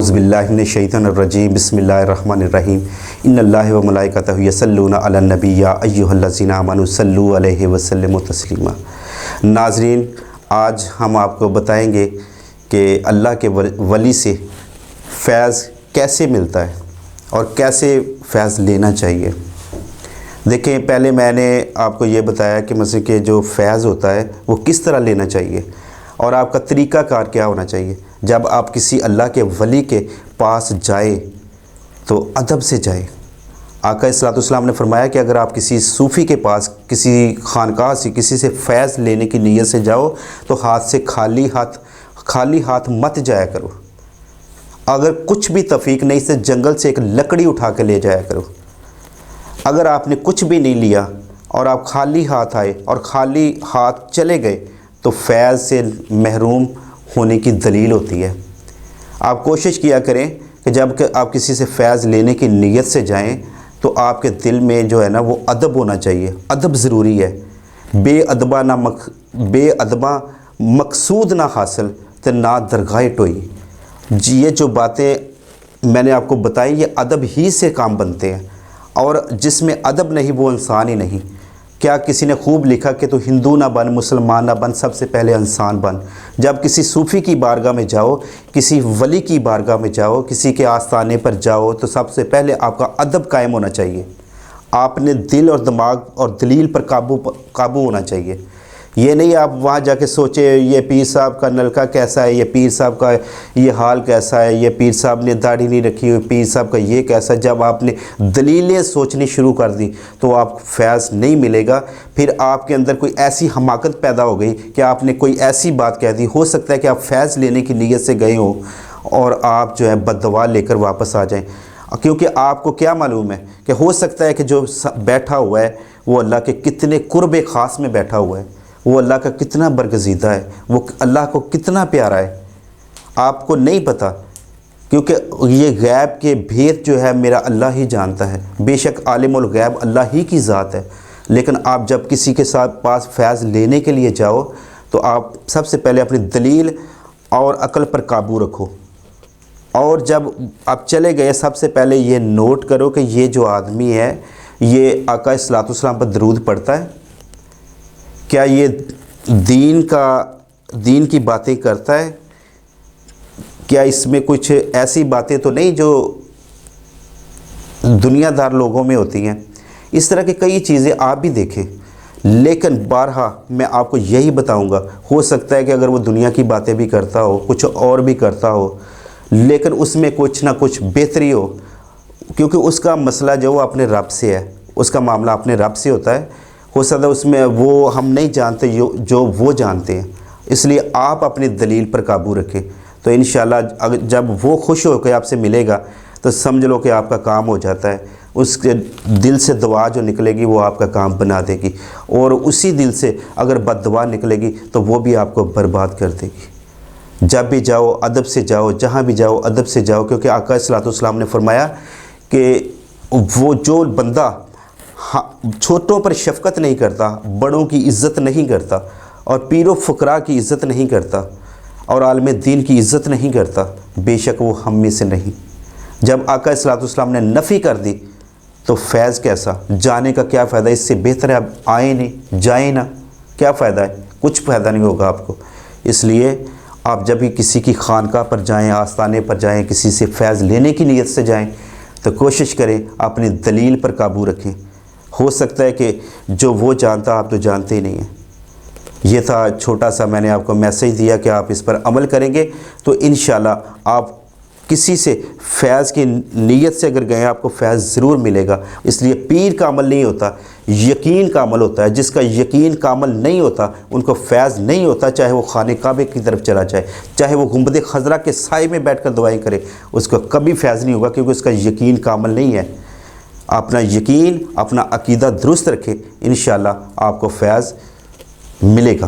اعوذ باللہ من الشیطان الرجیم بسم اللہ الرحمن الرحیم ان اللہ و ملائکتہ یصلون علی النبی یا ایھا الذین آمنوا صلوا علیہ وسلموا تسلیما۔ ناظرین، آج ہم آپ کو بتائیں گے کہ اللہ کے ولی سے فیض کیسے ملتا ہے اور کیسے فیض لینا چاہیے۔ دیکھیں، پہلے میں نے آپ کو یہ بتایا کہ مثلا کہ جو فیض ہوتا ہے وہ کس طرح لینا چاہیے اور آپ کا طریقہ کار کیا ہونا چاہیے۔ جب آپ کسی اللہ کے ولی کے پاس جائیں تو ادب سے جائیں۔ آقا صلی اللہ علیہ وسلم نے فرمایا کہ اگر آپ کسی صوفی کے پاس، کسی خانقاہ سے کسی سے فیض لینے کی نیت سے جاؤ تو خالی ہاتھ مت جایا کرو۔ اگر کچھ بھی توفیق نہیں سے جنگل سے ایک لکڑی اٹھا کے لے جایا کرو۔ اگر آپ نے کچھ بھی نہیں لیا اور آپ خالی ہاتھ آئے اور خالی ہاتھ چلے گئے تو فیض سے محروم ہونے کی دلیل ہوتی ہے۔ آپ کوشش کیا کریں کہ جب کہ آپ کسی سے فیض لینے کی نیت سے جائیں تو آپ کے دل میں جو ہے نا وہ ادب ہونا چاہیے۔ ادب ضروری ہے۔ بے ادبہ مقصود نہ حاصل تو نہ درگاہ ٹوئی۔ یہ جو باتیں میں نے آپ کو بتائی، یہ ادب ہی سے کام بنتے ہیں، اور جس میں ادب نہیں وہ انسان ہی نہیں۔ کیا کسی نے خوب لکھا کہ تو ہندو نہ بن، مسلمان نہ بن، سب سے پہلے انسان بن۔ جب کسی صوفی کی بارگاہ میں جاؤ، کسی ولی کی بارگاہ میں جاؤ، کسی کے آستانے پر جاؤ تو سب سے پہلے آپ کا ادب قائم ہونا چاہیے۔ آپ نے دل اور دماغ اور دلیل پر قابو ہونا چاہیے۔ یہ نہیں آپ وہاں جا کے سوچے یہ پیر صاحب کا نلکا کیسا ہے، یہ پیر صاحب کا یہ حال کیسا ہے، یہ پیر صاحب نے داڑھی نہیں رکھی ہوئی، پیر صاحب کا یہ کیسا ہے۔ جب آپ نے دلیلیں سوچنی شروع کر دی تو آپ کو فیض نہیں ملے گا۔ پھر آپ کے اندر کوئی ایسی حماقت پیدا ہو گئی کہ آپ نے کوئی ایسی بات کہہ دی، ہو سکتا ہے کہ آپ فیض لینے کی نیت سے گئے ہوں اور آپ جو ہے بد دعا لے کر واپس آ جائیں، کیونکہ آپ کو کیا معلوم ہے کہ ہو سکتا ہے کہ جو بیٹھا ہوا ہے وہ اللہ کے کتنے قرب خاص میں بیٹھا ہوا ہے، وہ اللہ کا کتنا برگزیدہ ہے، وہ اللہ کو کتنا پیارا ہے، آپ کو نہیں پتہ، کیونکہ یہ غیب کے بھید جو ہے میرا اللہ ہی جانتا ہے۔ بے شک عالم الغیب اللہ ہی کی ذات ہے، لیکن آپ جب کسی کے ساتھ پاس فیض لینے کے لیے جاؤ تو آپ سب سے پہلے اپنی دلیل اور عقل پر قابو رکھو، اور جب آپ چلے گئے سب سے پہلے یہ نوٹ کرو کہ یہ جو آدمی ہے یہ آقا صلی اللہ علیہ وسلم پر درود پڑھتا ہے، کیا یہ دین کی باتیں کرتا ہے، کیا اس میں کچھ ایسی باتیں تو نہیں جو دنیا دار لوگوں میں ہوتی ہیں۔ اس طرح کی کئی چیزیں آپ بھی دیکھیں، لیکن بارہا میں آپ کو یہی بتاؤں گا، ہو سکتا ہے کہ اگر وہ دنیا کی باتیں بھی کرتا ہو، کچھ اور بھی کرتا ہو، لیکن اس میں کچھ نہ کچھ بہتری ہو، کیونکہ اس کا مسئلہ جو وہ اپنے رب سے ہے، اس کا معاملہ اپنے رب سے ہوتا ہے۔ ہو سکتا ہے اس میں وہ ہم نہیں جانتے جو وہ جانتے ہیں، اس لیے آپ اپنی دلیل پر قابو رکھیں تو انشاءاللہ جب وہ خوش ہو کے آپ سے ملے گا تو سمجھ لو کہ آپ کا کام ہو جاتا ہے۔ اس کے دل سے دعا جو نکلے گی وہ آپ کا کام بنا دے گی، اور اسی دل سے اگر بد دعا نکلے گی تو وہ بھی آپ کو برباد کر دے گی۔ جب بھی جاؤ ادب سے جاؤ، جہاں بھی جاؤ ادب سے جاؤ، کیونکہ آقا صلی اللہ علیہ وسلم نے فرمایا کہ وہ جو بندہ چھوٹوں پر شفقت نہیں کرتا، بڑوں کی عزت نہیں کرتا، اور پیر و فقراء کی عزت نہیں کرتا، اور عالم دین کی عزت نہیں کرتا، بے شک وہ ہم میں سے نہیں۔ جب آقا صلی اللہ علیہ وسلم نے نفی کر دی تو فیض کیسا، جانے کا کیا فائدہ؟ اس سے بہتر ہے اب آئیں نہیں، جائیں نہ، کیا فائدہ ہے؟ کچھ فائدہ نہیں ہوگا آپ کو۔ اس لیے آپ جب بھی کسی کی خانقاہ پر جائیں، آستانے پر جائیں، کسی سے فیض لینے کی نیت سے جائیں تو کوشش کریں اپنی دلیل پر قابو رکھیں۔ ہو سکتا ہے کہ جو وہ جانتا آپ تو جانتے ہی نہیں ہیں۔ یہ تھا چھوٹا سا میں نے آپ کو میسیج دیا کہ آپ اس پر عمل کریں گے تو انشاءاللہ آپ کسی سے فیض کی نیت سے اگر گئے آپ کو فیض ضرور ملے گا۔ اس لیے پیر کا عمل نہیں ہوتا، یقین کا عمل ہوتا ہے۔ جس کا یقین کا عمل نہیں ہوتا ان کو فیض نہیں ہوتا، چاہے وہ خانہ کعبہ کی طرف چلا جائے، چاہے وہ گنبد خضرا کے سائے میں بیٹھ کر دعائیں کرے، اس کو کبھی فیض نہیں ہوگا، کیونکہ اس کا یقین کا عمل نہیں ہے۔ اپنا یقین، اپنا عقیدہ درست رکھیں، انشاءاللہ آپ کو فیض ملے گا۔